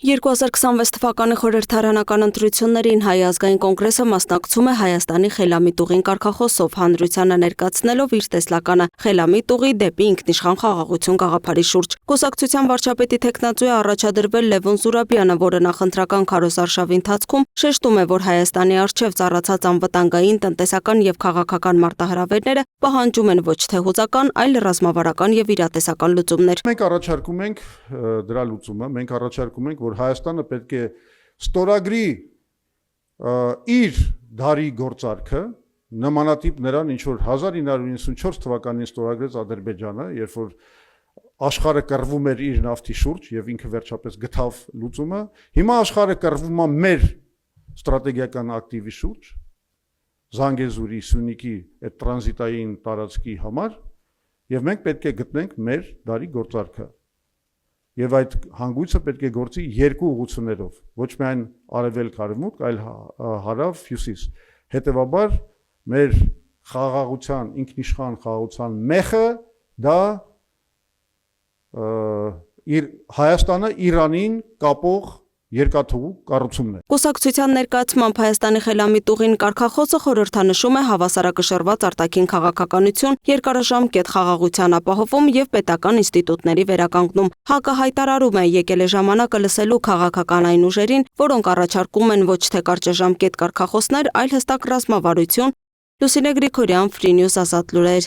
2026 թվականի խորհրդարանական ընտրություններին Հայ ազգային կոնգրեսը մասնակցում է Հայաստանի խելամիտ ուղին կարգախոսով, հանրությանը ներկայացնելով իր տեսլականը խելամիտ ուղի դեպի ինքնիշխան խաղաղություն գաղափարի շուրջ։ Կուսակցության վարչապետի թեկնածու է առաջադրվել Լևոն Զուրաբյանը, որը նախընտրական քարոզարշավի ընթացքում շեշտում է, որ Հայաստանի առջև ծառացած անվտանգային, տնտեսական եւ քաղաքական մարտահրավերները պահանջում են ոչ թե հուզական, այլ ռազմավարական եւ իրատեսական լուծումներ։ Մենք առաջարկում ենք դրա լուծումը, մենք առաջարկում ենք, որ Հայաստանը պետք է ստորագրի իր դարի գործարքը, նմանատիպ նրան, ինչ որ 1994 թվականին ստորագրեց Ադրբեջանը, երբ որ աշխարհը կռվում էր իր նավթի շուրջ եւ ինքը վերջապես գտավ լուծումը, հիմա աշխարհը կռվում է մեր ստրատեգիական ակտիվի շուրջ, Զանգեզուրի, Սյունիքի այդ տրանզիտային տարածքի համար, եւ մենք պետք է գտնենք մեր դարի գործարքը։ Եվ այդ հանգույցը պետք է գործի երկու ուղղություններով, ոչ միայն արևելք-արևմուտք, այլ հարավ-հյուսիս։ Հետևաբար մեր խաղաղության, ինքնիշխան խաղաղության մեխը դա Հայաստանը Իրանին կապող երկաթուղու կառուցումն է։ Կուսակցության ներկայացմամբ Հայաստանի խելամիտ ուղին կարգախոսը խորհրդանշում է հավասարակշռված արտաքին քաղաքականություն, երկարաժամկետ խաղաղության ապահովում եւ պետական ինստիտուտների վերականգնում։ ՀԱԿ-ը հայտարարում է, եկել է ժամանակը լսելու քաղաքական այն ուժերին, որոնք առաջարկում են ոչ թե կարճաժամկետ կարգախոսներ, այլ հստակ ռազմավարություն։ Լուսինե Գրիգորյան, Free News, Ազատ լուրեր։